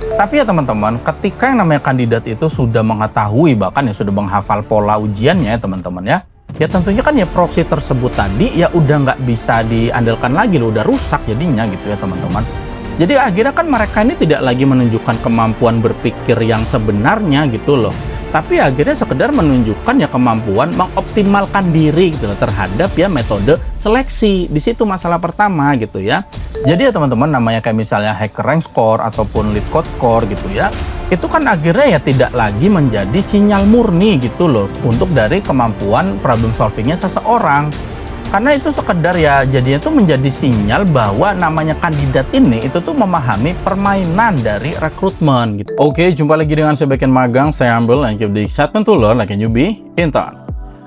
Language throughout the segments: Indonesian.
Tapi ya teman-teman, ketika yang namanya kandidat itu sudah mengetahui, bahkan ya sudah menghafal pola ujiannya ya teman-teman ya, ya tentunya kan ya proksi tersebut tadi ya udah nggak bisa diandalkan lagi loh, udah rusak jadinya gitu ya teman-teman. Jadi akhirnya kan mereka ini tidak lagi menunjukkan kemampuan berpikir yang sebenarnya gitu loh. Tapi akhirnya sekedar menunjukkan ya kemampuan mengoptimalkan diri gitu loh terhadap ya metode seleksi. Di situ masalah pertama gitu ya. Jadi ya teman-teman, namanya kayak misalnya hacker rank score ataupun lead code score gitu ya. Itu kan akhirnya ya tidak lagi menjadi sinyal murni gitu loh untuk dari kemampuan problem solvingnya seseorang. Karena itu sekedar ya jadinya tuh menjadi sinyal bahwa namanya kandidat ini itu tuh memahami permainan dari rekrutmen gitu. Oke, jumpa lagi dengan saya Backend Magang, saya Ambil and keep the excitement to learn like a newbie intern.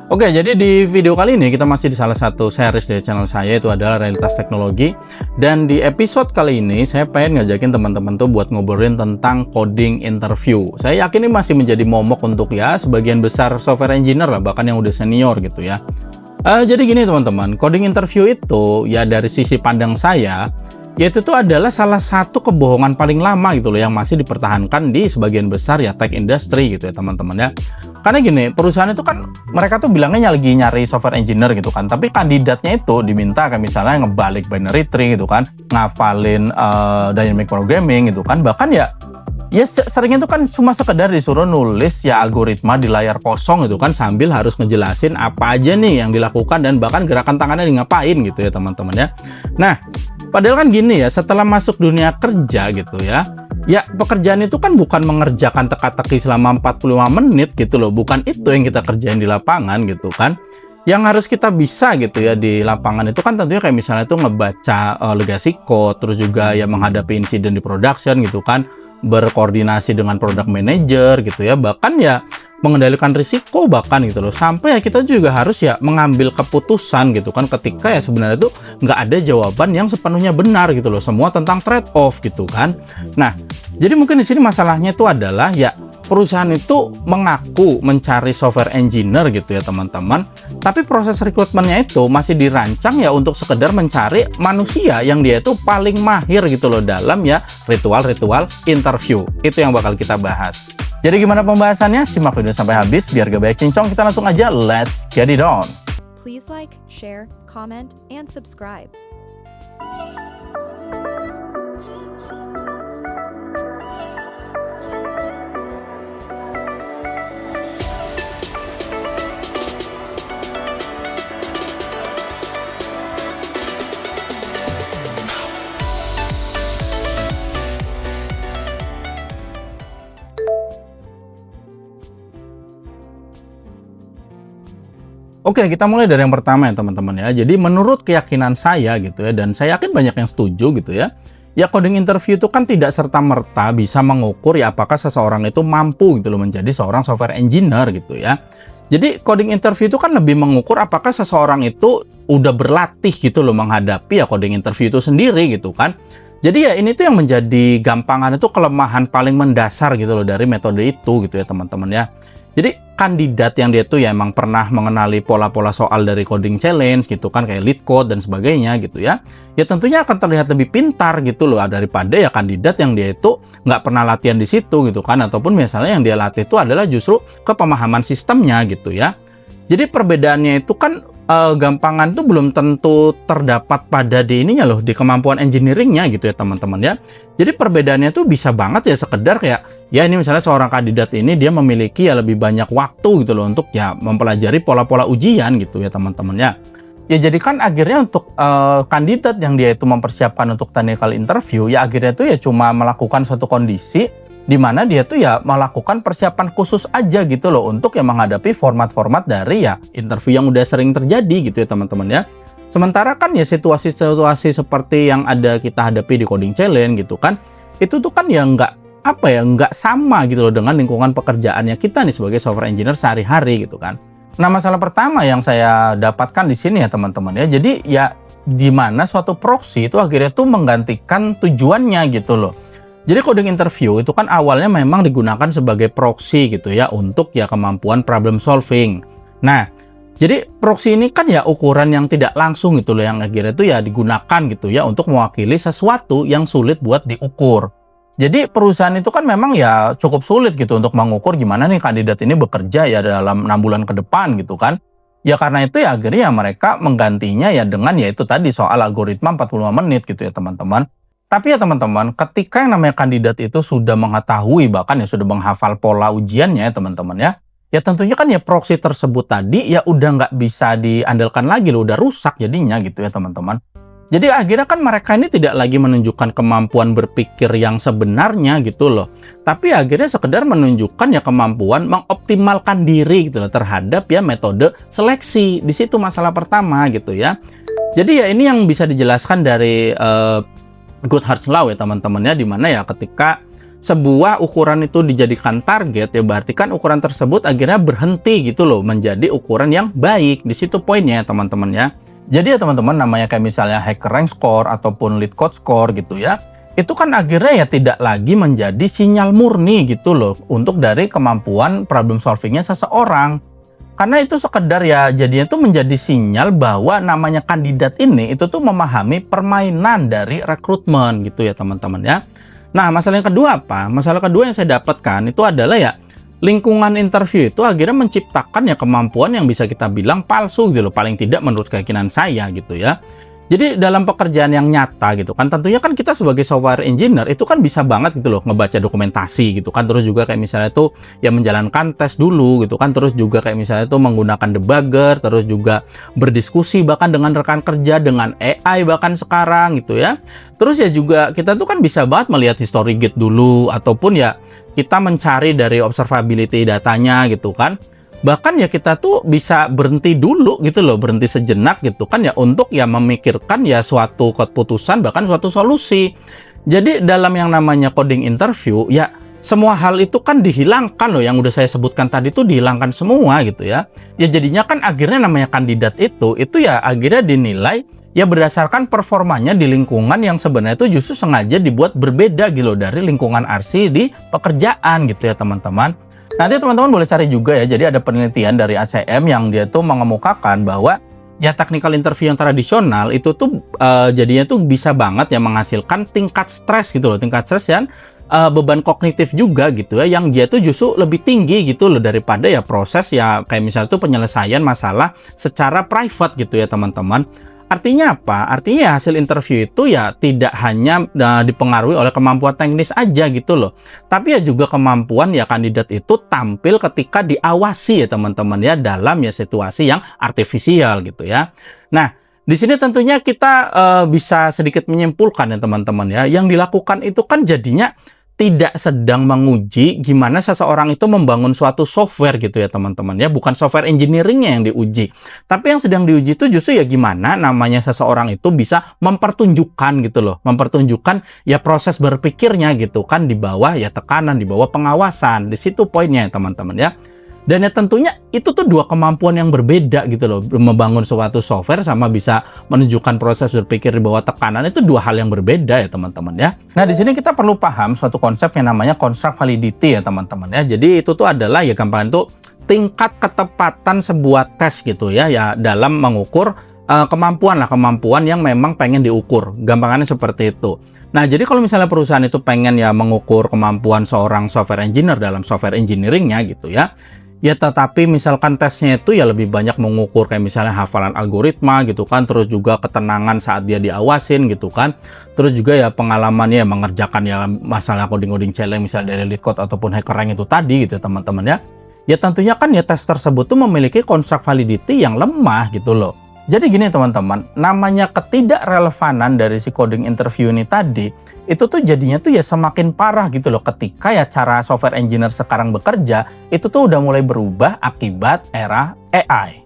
Oke, jadi di video kali ini kita masih di salah satu series dari channel saya, itu adalah Realitas Teknologi. Dan di episode kali ini saya pengen ngajakin teman-teman tuh buat ngobrolin tentang coding interview. Saya yakin ini masih menjadi momok untuk ya sebagian besar software engineer lah, bahkan yang udah senior gitu ya. Jadi gini teman-teman, coding interview itu ya dari sisi pandang saya, yaitu tuh adalah salah satu kebohongan paling lama gitu loh yang masih dipertahankan di sebagian besar ya tech industry gitu ya teman-teman ya. Karena gini, perusahaan itu kan mereka tuh bilangnya lagi nyari software engineer gitu kan, tapi kandidatnya itu diminta kayak misalnya ngebalik binary tree gitu kan, ngafalin dynamic programming gitu kan, bahkan ya seringnya itu kan cuma sekedar disuruh nulis ya algoritma di layar kosong gitu kan, sambil harus ngejelasin apa aja nih yang dilakukan dan bahkan gerakan tangannya ngapain gitu ya teman-teman ya. Nah, padahal kan gini ya, setelah masuk dunia kerja gitu ya pekerjaan itu kan bukan mengerjakan teka-teki selama 45 menit gitu loh, bukan itu yang kita kerjain di lapangan gitu kan. Yang harus kita bisa gitu ya di lapangan itu kan tentunya kayak misalnya itu ngebaca legacy code, terus juga ya menghadapi insiden di production gitu kan, berkoordinasi dengan product manager gitu ya, bahkan ya mengendalikan risiko bahkan gitu loh, sampai ya kita juga harus ya mengambil keputusan gitu kan ketika ya sebenarnya itu nggak ada jawaban yang sepenuhnya benar gitu loh, semua tentang trade off gitu kan. Nah, jadi mungkin di sini masalahnya itu adalah ya perusahaan itu mengaku mencari software engineer gitu ya teman-teman, tapi proses rekrutmennya itu masih dirancang ya untuk sekedar mencari manusia yang dia itu paling mahir gitu loh dalam ya ritual-ritual interview. Itu yang bakal kita bahas. Jadi gimana pembahasannya? Simak video sampai habis biar gak banyak cincong, kita langsung aja let's get it on. Please like, share, comment, and subscribe. Oke, kita mulai dari yang pertama ya teman-teman ya. Jadi menurut keyakinan saya gitu ya, dan saya yakin banyak yang setuju gitu ya, ya coding interview itu kan tidak serta-merta bisa mengukur ya apakah seseorang itu mampu gitu loh menjadi seorang software engineer gitu ya. Jadi coding interview itu kan lebih mengukur apakah seseorang itu udah berlatih gitu loh menghadapi ya coding interview itu sendiri gitu kan. Jadi ya ini tuh yang menjadi gampangan itu kelemahan paling mendasar gitu loh dari metode itu gitu ya teman-teman ya. Jadi kandidat yang dia tuh ya emang pernah mengenali pola-pola soal dari coding challenge gitu kan, kayak lead code dan sebagainya gitu ya. Ya tentunya akan terlihat lebih pintar gitu loh daripada ya kandidat yang dia itu nggak pernah latihan di situ gitu kan, ataupun misalnya yang dia latih itu adalah justru kepemahaman sistemnya gitu ya. Jadi perbedaannya itu kan gampangan tuh belum tentu terdapat pada di ininya loh, di kemampuan engineeringnya gitu ya teman-teman ya. Jadi perbedaannya tuh bisa banget ya sekedar kayak ya ini misalnya seorang kandidat ini dia memiliki ya lebih banyak waktu gitu loh untuk ya mempelajari pola-pola ujian gitu ya teman-teman ya. Ya jadi kan akhirnya untuk kandidat yang dia itu mempersiapkan untuk technical interview ya akhirnya tuh ya cuma melakukan suatu kondisi di mana dia tuh ya melakukan persiapan khusus aja gitu loh untuk ya menghadapi format-format dari ya interview yang udah sering terjadi gitu ya teman-teman ya. Sementara kan ya situasi-situasi seperti yang ada kita hadapi di coding challenge gitu kan, itu tuh kan ya nggak sama gitu loh dengan lingkungan pekerjaannya kita nih sebagai software engineer sehari-hari gitu kan. Nah, masalah pertama yang saya dapatkan di sini ya teman-teman ya, jadi ya di mana suatu proxy itu akhirnya tuh menggantikan tujuannya gitu loh. Jadi coding interview itu kan awalnya memang digunakan sebagai proxy gitu ya untuk ya kemampuan problem solving. Nah, jadi proxy ini kan ya ukuran yang tidak langsung gitu loh yang akhirnya itu ya digunakan gitu ya untuk mewakili sesuatu yang sulit buat diukur. Jadi perusahaan itu kan memang ya cukup sulit gitu untuk mengukur gimana nih kandidat ini bekerja ya dalam 6 bulan ke depan gitu kan. Ya karena itu ya akhirnya ya mereka menggantinya ya dengan ya itu tadi soal algoritma 45 menit gitu ya teman-teman. Tapi ya teman-teman, ketika yang namanya kandidat itu sudah mengetahui bahkan ya sudah menghafal pola ujiannya ya teman-teman ya, ya tentunya kan ya proksi tersebut tadi ya udah nggak bisa diandalkan lagi loh, udah rusak jadinya gitu ya teman-teman. Jadi akhirnya kan mereka ini tidak lagi menunjukkan kemampuan berpikir yang sebenarnya gitu loh. Tapi akhirnya sekedar menunjukkan ya kemampuan mengoptimalkan diri gitu loh terhadap ya metode seleksi. Di situ masalah pertama gitu ya. Jadi ya ini yang bisa dijelaskan dari Goodhart's Law ya teman-teman ya, dimana ya ketika sebuah ukuran itu dijadikan target ya berarti kan ukuran tersebut akhirnya berhenti gitu loh menjadi ukuran yang baik. Di situ poinnya ya teman-teman ya. Jadi ya teman-teman namanya kayak misalnya HackerRank Score ataupun LeetCode Score gitu ya, itu kan akhirnya ya tidak lagi menjadi sinyal murni gitu loh untuk dari kemampuan problem solvingnya seseorang. Karena itu sekedar ya jadinya tuh menjadi sinyal bahwa namanya kandidat ini itu tuh memahami permainan dari rekrutmen gitu ya teman-teman ya. Nah masalah yang kedua apa? Masalah kedua yang saya dapatkan itu adalah ya lingkungan interview itu akhirnya menciptakan ya kemampuan yang bisa kita bilang palsu gitu loh, paling tidak menurut keyakinan saya gitu ya. Jadi dalam pekerjaan yang nyata gitu kan, tentunya kan kita sebagai software engineer itu kan bisa banget gitu loh ngebaca dokumentasi gitu kan, terus juga kayak misalnya tuh ya menjalankan tes dulu gitu kan, terus juga kayak misalnya tuh menggunakan debugger, terus juga berdiskusi bahkan dengan rekan kerja, dengan AI bahkan sekarang gitu ya. Terus ya juga kita tuh kan bisa banget melihat history gate dulu, ataupun ya kita mencari dari observability datanya gitu kan. Bahkan ya kita tuh bisa berhenti dulu gitu loh, berhenti sejenak gitu kan ya untuk ya memikirkan ya suatu keputusan bahkan suatu solusi. Jadi dalam yang namanya coding interview ya semua hal itu kan dihilangkan loh, yang udah saya sebutkan tadi tuh dihilangkan semua gitu ya. Ya jadinya kan akhirnya namanya kandidat itu ya akhirnya dinilai ya berdasarkan performanya di lingkungan yang sebenarnya itu justru sengaja dibuat berbeda gitu loh dari lingkungan RC di pekerjaan gitu ya teman-teman. Nanti teman-teman boleh cari juga ya, jadi ada penelitian dari ACM yang dia tuh mengemukakan bahwa ya technical interview yang tradisional itu tuh jadinya tuh bisa banget ya menghasilkan tingkat stres gitu loh, tingkat stres dan beban kognitif juga gitu ya, yang dia tuh justru lebih tinggi gitu loh daripada ya proses ya kayak misalnya tuh penyelesaian masalah secara private gitu ya teman-teman. Artinya apa? Artinya hasil interview itu ya tidak hanya dipengaruhi oleh kemampuan teknis aja gitu loh. Tapi ya juga kemampuan ya kandidat itu tampil ketika diawasi ya teman-teman ya dalam ya situasi yang artifisial gitu ya. Nah, di sini tentunya kita bisa sedikit menyimpulkan ya teman-teman ya. Yang dilakukan itu kan jadinya tidak sedang menguji gimana seseorang itu membangun suatu software gitu ya teman-teman ya, bukan software engineeringnya yang diuji, tapi yang sedang diuji itu justru ya gimana namanya seseorang itu bisa mempertunjukkan gitu loh, mempertunjukkan ya proses berpikirnya gitu kan di bawah ya tekanan, di bawah pengawasan. Di situ poinnya ya teman-teman ya. Dan ya tentunya itu tuh dua kemampuan yang berbeda gitu loh. Membangun suatu software sama bisa menunjukkan proses berpikir di bawah tekanan itu dua hal yang berbeda ya teman-teman ya. Nah di sini kita perlu paham suatu konsep yang namanya construct validity ya teman-teman ya. Jadi itu tuh adalah ya gampang itu tingkat ketepatan sebuah tes gitu ya dalam mengukur kemampuan yang memang pengen diukur. Gampangannya seperti itu. Nah, jadi kalau misalnya perusahaan itu pengen ya mengukur kemampuan seorang software engineer dalam software engineeringnya gitu ya, ya tetapi misalkan tesnya itu ya lebih banyak mengukur kayak misalnya hafalan algoritma gitu kan, terus juga ketenangan saat dia diawasin gitu kan, terus juga ya pengalamannya mengerjakan ya masalah coding challenge misalnya dari LeetCode ataupun HackerRank itu tadi gitu teman-teman ya. Ya tentunya kan ya tes tersebut tuh memiliki construct validity yang lemah gitu loh. Jadi gini teman-teman, namanya ketidakrelevanan dari si coding interview ini tadi, itu tuh jadinya tuh ya semakin parah gitu loh ketika ya cara software engineer sekarang bekerja, itu tuh udah mulai berubah akibat era AI.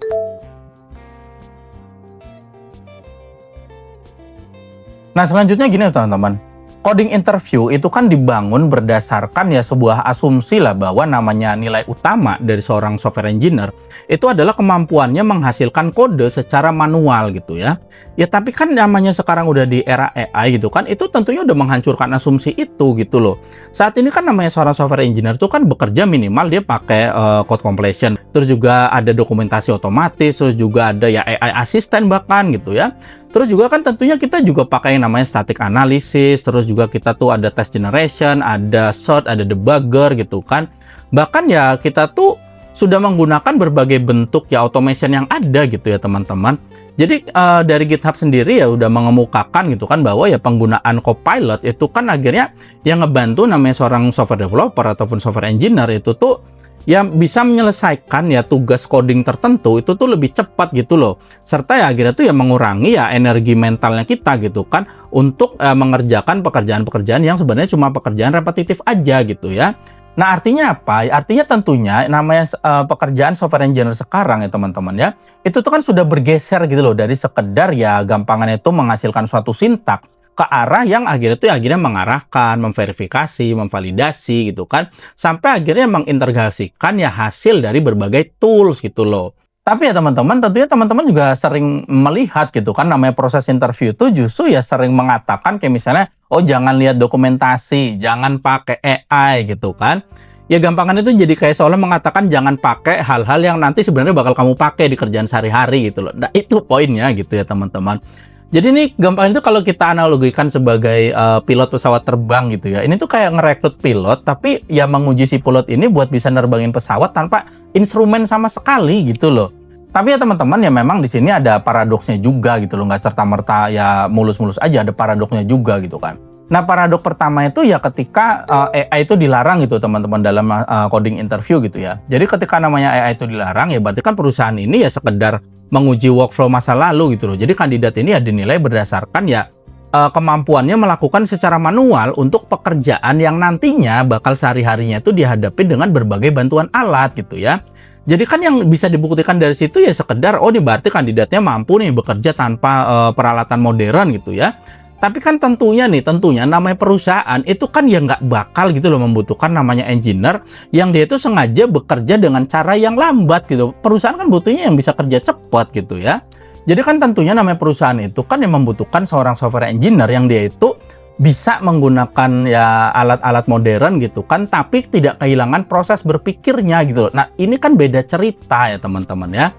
Nah selanjutnya gini teman-teman, coding interview itu kan dibangun berdasarkan ya sebuah asumsi lah bahwa namanya nilai utama dari seorang software engineer itu adalah kemampuannya menghasilkan kode secara manual gitu ya. Ya tapi kan namanya sekarang udah di era AI gitu kan, itu tentunya udah menghancurkan asumsi itu gitu loh. Saat ini kan namanya seorang software engineer itu kan bekerja minimal dia pakai code completion, terus juga ada dokumentasi otomatis, terus juga ada ya AI assistant bahkan gitu ya. Terus juga kan tentunya kita juga pakai yang namanya static analysis, terus juga kita tuh ada test generation, ada sort, ada debugger gitu kan. Bahkan ya kita tuh sudah menggunakan berbagai bentuk ya automation yang ada gitu ya teman-teman. Jadi dari GitHub sendiri ya udah mengemukakan gitu kan bahwa ya penggunaan Copilot itu kan akhirnya yang ngebantu namanya seorang software developer ataupun software engineer itu tuh ya bisa menyelesaikan ya tugas coding tertentu itu tuh lebih cepat gitu loh. Serta ya akhirnya tuh ya mengurangi ya energi mentalnya kita gitu kan untuk mengerjakan pekerjaan-pekerjaan yang sebenarnya cuma pekerjaan repetitif aja gitu ya. Nah, artinya apa? Artinya tentunya namanya pekerjaan software engineer sekarang ya teman-teman ya, itu tuh kan sudah bergeser gitu loh dari sekedar ya gampangannya itu menghasilkan suatu sintak ke arah yang akhirnya mengarahkan, memverifikasi, memvalidasi gitu kan, sampai akhirnya mengintegrasikan ya hasil dari berbagai tools gitu loh. Tapi ya teman-teman, tentunya teman-teman juga sering melihat gitu kan, namanya proses interview itu justru ya sering mengatakan kayak misalnya, oh jangan lihat dokumentasi, jangan pakai AI gitu kan. Ya gampangan itu jadi kayak seolah mengatakan jangan pakai hal-hal yang nanti sebenarnya bakal kamu pakai di kerjaan sehari-hari gitu loh. Nah itu poinnya gitu ya teman-teman. Jadi nih gampang itu kalau kita analogikan sebagai pilot pesawat terbang gitu ya. Ini tuh kayak ngerekrut pilot tapi ya menguji si pilot ini buat bisa nerbangin pesawat tanpa instrumen sama sekali gitu loh. Tapi ya teman-teman ya memang di sini ada paradoksnya juga gitu loh. Nggak serta-merta ya mulus-mulus aja, ada paradoksnya juga gitu kan. Nah paradok pertama itu ya ketika AI itu dilarang gitu teman-teman dalam coding interview gitu ya. Jadi ketika namanya AI itu dilarang ya berarti kan perusahaan ini ya sekedar menguji workflow masa lalu gitu loh. Jadi kandidat ini ya dinilai berdasarkan ya kemampuannya melakukan secara manual untuk pekerjaan yang nantinya bakal sehari-harinya itu dihadapi dengan berbagai bantuan alat gitu ya. Jadi kan yang bisa dibuktikan dari situ ya sekedar oh ini berarti kandidatnya mampu nih bekerja tanpa peralatan modern gitu ya. Tapi kan tentunya namanya perusahaan itu kan ya nggak bakal gitu loh membutuhkan namanya engineer yang dia itu sengaja bekerja dengan cara yang lambat gitu. Perusahaan kan butuhnya yang bisa kerja cepat gitu ya. Jadi kan tentunya namanya perusahaan itu kan yang membutuhkan seorang software engineer yang dia itu bisa menggunakan ya alat-alat modern gitu kan, tapi tidak kehilangan proses berpikirnya gitu loh. Nah ini kan beda cerita ya teman-teman ya.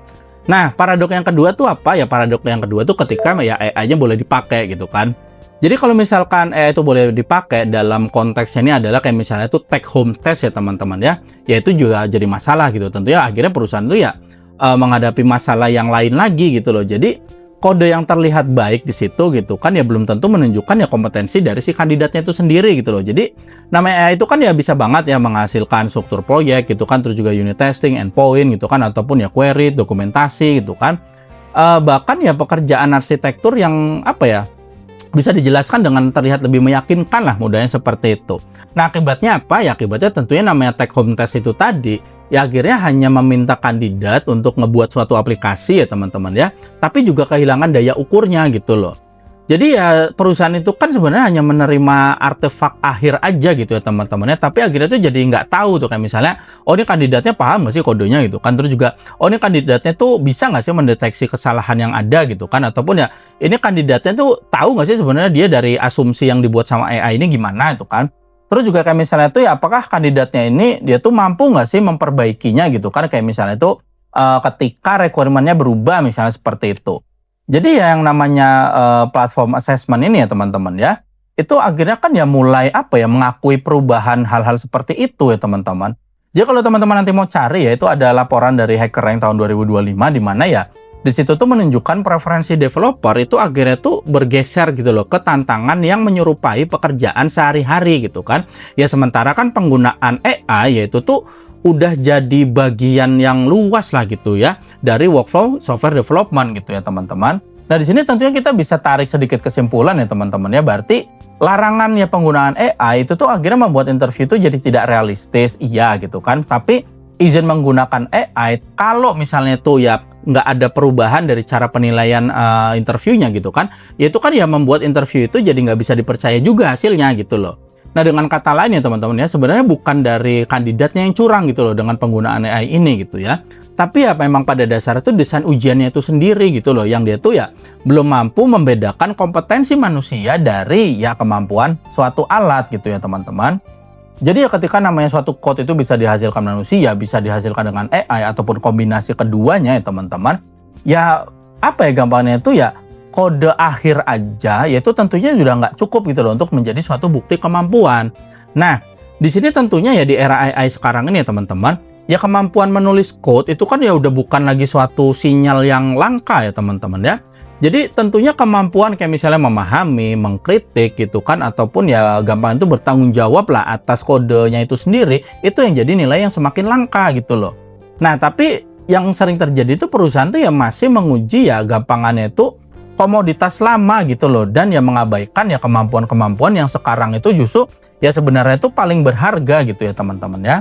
Nah, paradok yang kedua tuh apa? Ya paradok yang kedua tuh ketika ya AI-nya boleh dipakai gitu kan. Jadi kalau misalkan AI itu boleh dipakai dalam konteksnya ini adalah kayak misalnya itu take home test ya teman-teman ya. Ya itu juga jadi masalah gitu. Tentunya akhirnya perusahaan itu ya menghadapi masalah yang lain lagi gitu loh. Jadi kode yang terlihat baik di situ gitu kan ya belum tentu menunjukkan ya kompetensi dari si kandidatnya itu sendiri gitu loh. Jadi namanya AI itu kan ya bisa banget ya menghasilkan struktur proyek gitu kan, terus juga unit testing, endpoint gitu kan, ataupun ya query, dokumentasi gitu kan. Bahkan ya pekerjaan arsitektur yang apa ya bisa dijelaskan dengan terlihat lebih meyakinkan lah mudahnya seperti itu. Nah akibatnya apa? Ya akibatnya tentunya namanya take home test itu tadi ya akhirnya hanya meminta kandidat untuk ngebuat suatu aplikasi ya teman-teman ya, tapi juga kehilangan daya ukurnya gitu loh. Jadi ya perusahaan itu kan sebenarnya hanya menerima artefak akhir aja gitu ya teman-teman ya, tapi akhirnya tuh jadi nggak tahu tuh kayak misalnya, oh ini kandidatnya paham nggak sih kodenya gitu kan, terus juga oh ini kandidatnya tuh bisa nggak sih mendeteksi kesalahan yang ada gitu kan, ataupun ya ini kandidatnya tuh tahu nggak sih sebenarnya dia dari asumsi yang dibuat sama AI ini gimana itu kan. Terus juga kayak misalnya tuh ya apakah kandidatnya ini dia tuh mampu nggak sih memperbaikinya gitu kan, kayak misalnya tuh ketika requirement-nya berubah misalnya seperti itu. Jadi ya yang namanya platform assessment ini ya teman-teman ya, itu akhirnya kan ya mulai apa ya mengakui perubahan hal-hal seperti itu ya teman-teman. Jadi kalau teman-teman nanti mau cari ya itu ada laporan dari HackerRank tahun 2025 di mana ya di situ tuh menunjukkan preferensi developer itu akhirnya tuh bergeser gitu loh ke tantangan yang menyerupai pekerjaan sehari-hari gitu kan. Ya sementara kan penggunaan AI yaitu tuh udah jadi bagian yang luas lah gitu ya dari workflow software development gitu ya teman-teman. Nah di sini tentunya kita bisa tarik sedikit kesimpulan ya teman-teman ya, berarti larangan ya penggunaan AI itu tuh akhirnya membuat interview itu jadi tidak realistis, iya gitu kan. Tapi izin menggunakan AI kalau misalnya tuh ya nggak ada perubahan dari cara penilaian interviewnya gitu kan, ya itu kan ya membuat interview itu jadi nggak bisa dipercaya juga hasilnya gitu loh. Nah dengan kata lain ya teman-teman ya, sebenarnya bukan dari kandidatnya yang curang gitu loh dengan penggunaan AI ini gitu ya, tapi ya memang pada dasar itu desain ujiannya itu sendiri gitu loh, yang dia tuh ya belum mampu membedakan kompetensi manusia dari ya kemampuan suatu alat gitu ya teman-teman. Jadi ya ketika namanya suatu code itu bisa dihasilkan manusia, bisa dihasilkan dengan AI ataupun kombinasi keduanya ya teman-teman, ya apa ya gampangnya itu ya kode akhir aja, yaitu tentunya sudah nggak cukup gitu loh untuk menjadi suatu bukti kemampuan. Nah, di sini tentunya ya di era AI sekarang ini ya teman-teman, ya kemampuan menulis code itu kan ya udah bukan lagi suatu sinyal yang langka ya teman-teman ya. Jadi tentunya kemampuan kayak misalnya memahami, mengkritik gitu kan, ataupun ya gampang itu bertanggung jawab lah atas kodenya itu sendiri, itu yang jadi nilai yang semakin langka gitu loh. Nah, tapi yang sering terjadi itu perusahaan tuh ya masih menguji ya gampangannya itu komoditas lama gitu loh, dan ya mengabaikan ya kemampuan-kemampuan yang sekarang itu justru ya sebenarnya itu paling berharga gitu ya teman-teman ya.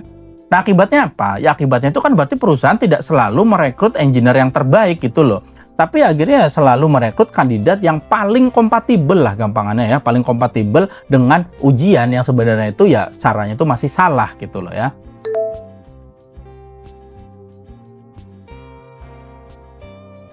Nah, akibatnya apa? Ya akibatnya itu kan berarti perusahaan tidak selalu merekrut engineer yang terbaik gitu loh. Tapi akhirnya selalu merekrut kandidat yang paling kompatibel lah gampangannya ya, paling kompatibel dengan ujian yang sebenarnya itu ya caranya itu masih salah gitu loh ya.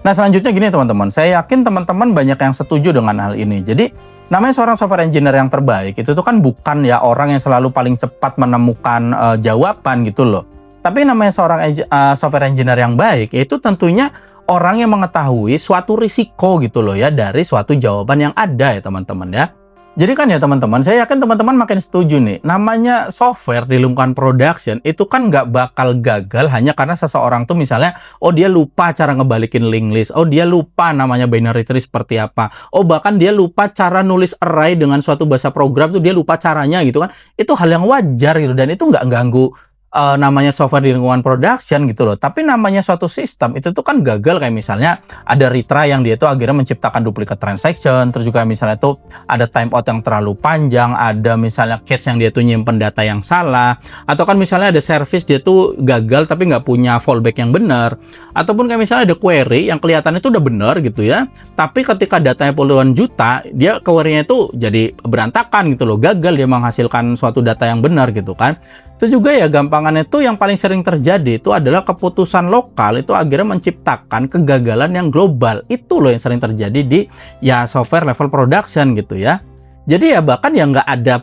Nah, selanjutnya gini teman-teman, saya yakin teman-teman banyak yang setuju dengan hal ini. Jadi, namanya seorang software engineer yang terbaik itu tuh kan bukan ya orang yang selalu paling cepat menemukan jawaban gitu loh. Tapi namanya seorang software engineer yang baik itu tentunya orang yang mengetahui suatu risiko gitu loh ya dari suatu jawaban yang ada ya teman-teman ya. Jadi kan ya teman-teman, saya yakin teman-teman makin setuju nih. Namanya software di lingkungan production itu kan nggak bakal gagal hanya karena seseorang tuh misalnya, oh dia lupa cara ngebalikin linked list, oh dia lupa namanya binary tree seperti apa, oh bahkan dia lupa cara nulis array dengan suatu bahasa program tuh dia lupa caranya gitu kan. Itu hal yang wajar gitu dan itu nggak ganggu namanya software di lingkungan production gitu loh. Tapi namanya suatu sistem itu tuh kan gagal kayak misalnya ada retry yang dia tuh akhirnya menciptakan duplicate transaction, terus juga misalnya tuh ada timeout yang terlalu panjang, ada misalnya cache yang dia tuh nyimpen data yang salah, atau kan misalnya ada service dia tuh gagal tapi nggak punya fallback yang benar, ataupun kayak misalnya ada query yang kelihatannya tuh udah benar gitu ya, tapi ketika datanya puluhan juta, dia query-nya itu jadi berantakan gitu loh, gagal dia menghasilkan suatu data yang benar gitu kan. Itu juga ya gampangannya tuh yang paling sering terjadi itu adalah keputusan lokal itu akhirnya menciptakan kegagalan yang global. Itu loh yang sering terjadi di ya software level production gitu ya. Jadi ya bahkan ya nggak ada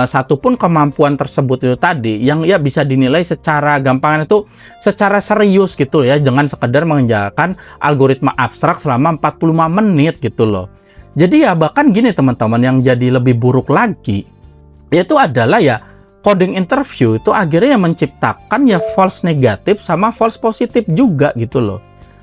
satupun kemampuan tersebut itu tadi yang ya bisa dinilai secara gampangan itu secara serius gitu ya dengan sekedar mengerjakan algoritma abstrak selama 45 menit gitu loh. Jadi ya bahkan gini teman-teman, yang jadi lebih buruk lagi yaitu adalah ya coding interview itu akhirnya menciptakan ya false negatif sama false positif juga gitu loh.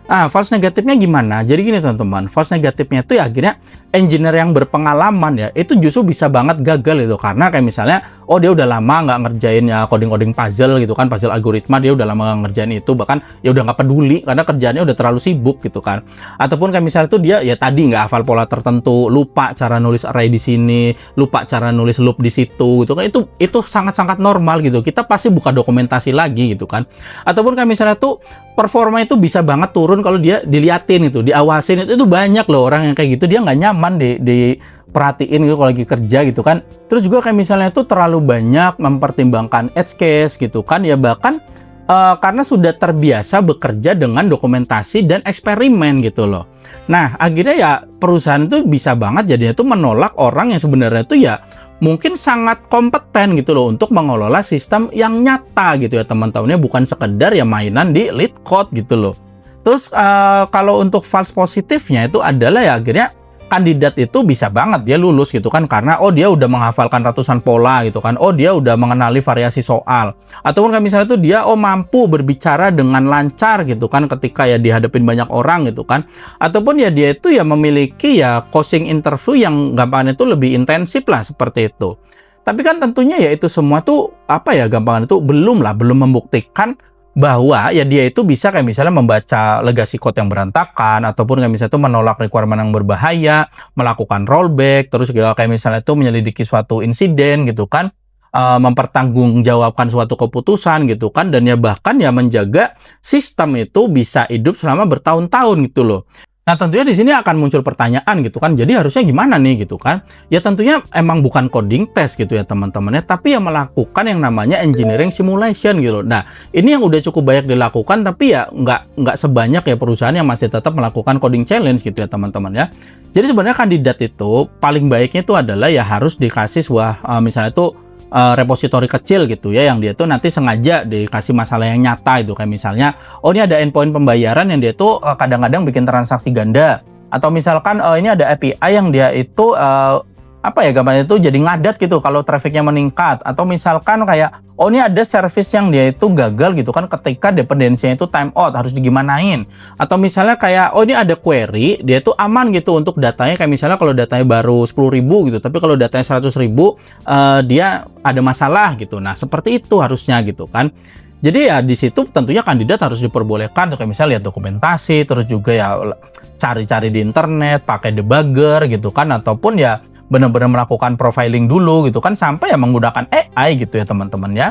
False negatifnya gimana? Jadi gini teman-teman, false negatifnya itu ya akhirnya engineer yang berpengalaman ya, itu justru bisa banget gagal itu. Karena kayak misalnya, oh dia udah lama nggak ngerjain ya coding-coding puzzle gitu kan, puzzle algoritma dia udah lama nggak ngerjain itu, bahkan ya udah nggak peduli karena kerjaannya udah terlalu sibuk gitu kan. Ataupun kayak misalnya tuh dia ya tadi nggak hafal pola tertentu, lupa cara nulis array di sini, lupa cara nulis loop di situ gitu kan. Itu sangat-sangat normal gitu. Kita pasti buka dokumentasi lagi gitu kan. Ataupun kayak misalnya tuh performa itu bisa banget turun kalau dia diliatin itu, diawasin itu banyak loh orang yang kayak gitu, dia nggak nyaman diperhatiin gitu kalau lagi kerja gitu kan. Terus juga kayak misalnya itu terlalu banyak mempertimbangkan edge case gitu kan, ya bahkan karena sudah terbiasa bekerja dengan dokumentasi dan eksperimen gitu loh. Nah akhirnya ya perusahaan itu bisa banget jadinya tuh menolak orang yang sebenarnya tuh ya mungkin sangat kompeten gitu loh untuk mengelola sistem yang nyata gitu ya teman-temannya, bukan sekedar ya mainan di lead code gitu loh. Terus kalau untuk false positifnya itu adalah ya akhirnya kandidat itu bisa banget dia lulus gitu kan karena oh dia udah menghafalkan ratusan pola gitu kan, oh dia udah mengenali variasi soal, ataupun kan misalnya tuh dia mampu berbicara dengan lancar gitu kan ketika ya dihadapin banyak orang gitu kan, ataupun ya dia itu ya memiliki ya coding interview yang gampangnya itu lebih intensif lah seperti itu. Tapi kan tentunya ya itu semua tuh apa ya gampangnya itu belum membuktikan bahwa ya dia itu bisa kayak misalnya membaca legacy code yang berantakan, ataupun kayak misalnya itu menolak requirement yang berbahaya, melakukan rollback, terus juga kayak misalnya itu menyelidiki suatu insiden gitu kan, mempertanggungjawabkan suatu keputusan gitu kan, dan ya bahkan ya menjaga sistem itu bisa hidup selama bertahun-tahun gitu loh. Nah tentunya di sini akan muncul pertanyaan gitu kan, jadi harusnya gimana nih gitu kan? Ya tentunya emang bukan coding test gitu ya teman-temannya, tapi yang melakukan yang namanya engineering simulation gitu. Nah ini yang udah cukup banyak dilakukan, tapi ya nggak sebanyak ya perusahaan yang masih tetap melakukan coding challenge gitu ya teman-teman ya. Jadi sebenarnya kandidat itu paling baiknya itu adalah ya harus dikasih sebuah misalnya itu repositori kecil gitu ya, yang dia tuh nanti sengaja dikasih masalah yang nyata itu, kayak misalnya oh ini ada endpoint pembayaran yang dia tuh kadang-kadang bikin transaksi ganda, Atau misalkan ini ada API yang dia itu apa ya gambarnya itu jadi ngadat gitu kalau trafficnya meningkat, atau misalkan kayak ini ada service yang dia itu gagal gitu kan ketika dependensinya itu time out harus digimanain, atau misalnya kayak ini ada query dia itu aman gitu untuk datanya, kayak misalnya kalau datanya baru 10.000 gitu tapi kalau datanya 100.000 dia ada masalah gitu. Nah seperti itu harusnya gitu kan. Jadi ya di situ tentunya kandidat harus diperbolehkan untuk kayak misalnya lihat dokumentasi, terus juga ya cari-cari di internet, pakai debugger gitu kan, ataupun ya benar-benar melakukan profiling dulu gitu kan, sampai ya menggunakan AI gitu ya teman-teman ya.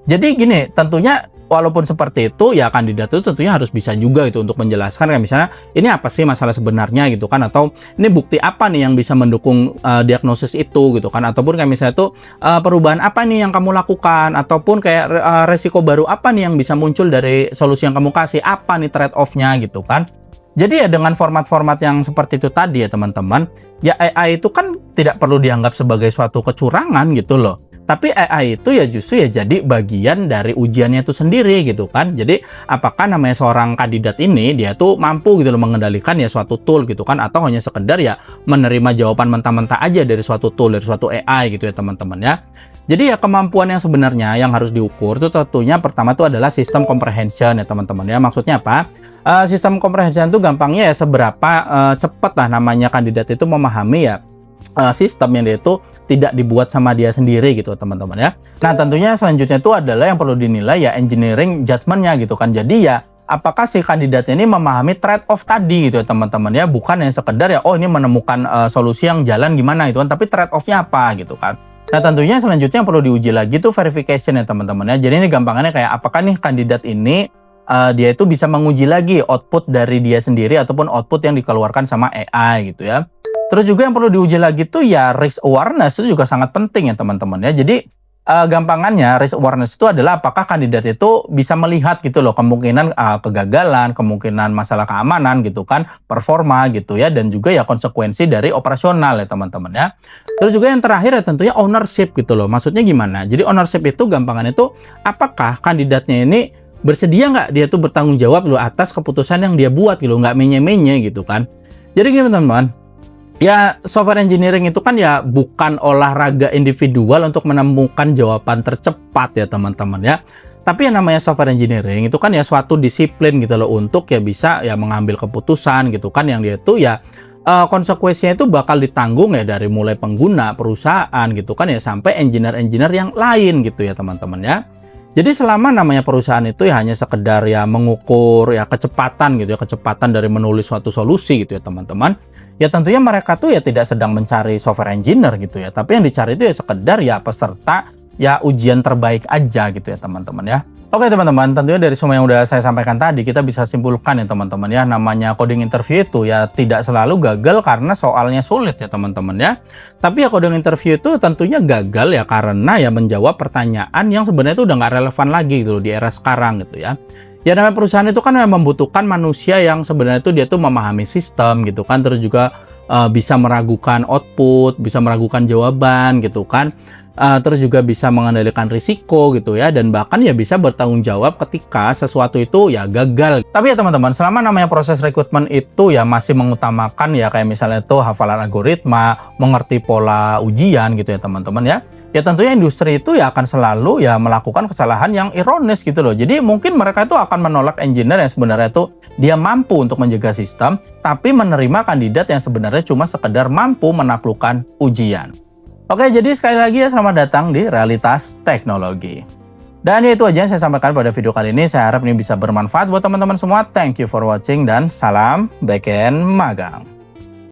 Jadi gini, tentunya walaupun seperti itu ya kandidat itu tentunya harus bisa juga gitu untuk menjelaskan kayak misalnya ini apa sih masalah sebenarnya gitu kan, atau ini bukti apa nih yang bisa mendukung diagnosis itu gitu kan, ataupun kayak misalnya itu perubahan apa nih yang kamu lakukan, ataupun kayak resiko baru apa nih yang bisa muncul dari solusi yang kamu kasih, apa nih trade off-nya gitu kan. Jadi ya dengan format-format yang seperti itu tadi ya teman-teman, ya AI itu kan tidak perlu dianggap sebagai suatu kecurangan gitu loh. Tapi AI itu ya justru ya jadi bagian dari ujiannya itu sendiri gitu kan. Jadi apakah namanya seorang kandidat ini dia tuh mampu gitu loh mengendalikan ya suatu tool gitu kan, atau hanya sekedar ya menerima jawaban mentah-mentah aja dari suatu tool, dari suatu AI gitu ya teman-teman ya. Jadi ya kemampuan yang sebenarnya yang harus diukur itu tentunya pertama itu adalah sistem comprehension ya teman-teman ya. Maksudnya apa? Sistem comprehension itu gampangnya ya seberapa cepat lah namanya kandidat itu memahami ya sistem yang dia itu tidak dibuat sama dia sendiri gitu teman-teman ya. Nah tentunya selanjutnya itu adalah yang perlu dinilai ya engineering judgment-nya gitu kan. Jadi ya apakah si kandidatnya ini memahami trade off tadi gitu ya teman-teman ya, bukan yang sekedar ya ini menemukan solusi yang jalan gimana gitu kan, tapi trade off-nya apa gitu kan. Nah tentunya selanjutnya yang perlu diuji lagi tuh verification ya teman-teman ya. Jadi ini gampangannya kayak apakah nih kandidat ini dia itu bisa menguji lagi output dari dia sendiri ataupun output yang dikeluarkan sama AI gitu ya. Terus juga yang perlu diuji lagi tuh ya risk awareness itu juga sangat penting ya teman-teman ya. Jadi gampangannya risk awareness itu adalah apakah kandidat itu bisa melihat gitu loh kemungkinan kegagalan, kemungkinan masalah keamanan gitu kan, performa gitu ya, dan juga ya konsekuensi dari operasional ya teman-teman ya. Terus juga yang terakhir ya tentunya ownership gitu loh. Maksudnya gimana? Jadi ownership itu gampangannya itu apakah kandidatnya ini bersedia nggak dia tuh bertanggung jawab loh atas keputusan yang dia buat gitu, nggak menye-menye gitu kan. Jadi gini teman-teman, ya software engineering itu kan ya bukan olahraga individual untuk menemukan jawaban tercepat ya teman-teman ya. Tapi yang namanya software engineering itu kan ya suatu disiplin gitu loh untuk ya bisa ya mengambil keputusan gitu kan, yang dia itu ya konsekuensinya itu bakal ditanggung ya dari mulai pengguna, perusahaan gitu kan ya, sampai engineer-engineer yang lain gitu ya teman-teman ya. Jadi selama namanya perusahaan itu ya hanya sekedar ya mengukur ya kecepatan gitu ya, kecepatan dari menulis suatu solusi gitu ya teman-teman, ya tentunya mereka tuh ya tidak sedang mencari software engineer gitu ya, tapi yang dicari itu ya sekedar ya peserta ya ujian terbaik aja gitu ya teman-teman ya. Oke teman-teman, tentunya dari semua yang udah saya sampaikan tadi kita bisa simpulkan ya teman-teman ya, namanya coding interview itu ya tidak selalu gagal karena soalnya sulit ya teman-teman ya. Tapi ya coding interview itu tentunya gagal ya karena ya menjawab pertanyaan yang sebenarnya itu udah nggak relevan lagi gitu di era sekarang gitu ya. Ya namanya perusahaan itu kan membutuhkan manusia yang sebenarnya itu dia tuh memahami sistem gitu kan, terus juga bisa meragukan output, bisa meragukan jawaban gitu kan. Terus juga bisa mengendalikan risiko gitu ya, dan bahkan ya bisa bertanggung jawab ketika sesuatu itu ya gagal. Tapi ya teman-teman, selama namanya proses rekrutmen itu ya masih mengutamakan ya kayak misalnya itu hafalan algoritma, mengerti pola ujian gitu ya teman-teman ya. Ya tentunya industri itu ya akan selalu ya melakukan kesalahan yang ironis gitu loh. Jadi mungkin mereka itu akan menolak engineer yang sebenarnya itu dia mampu untuk menjaga sistem, tapi menerima kandidat yang sebenarnya cuma sekedar mampu menaklukkan ujian. Oke, jadi sekali lagi ya selamat datang di Realitas Teknologi. Dan ya itu aja yang saya sampaikan pada video kali ini. Saya harap ini bisa bermanfaat buat teman-teman semua. Thank you for watching dan salam backend magang.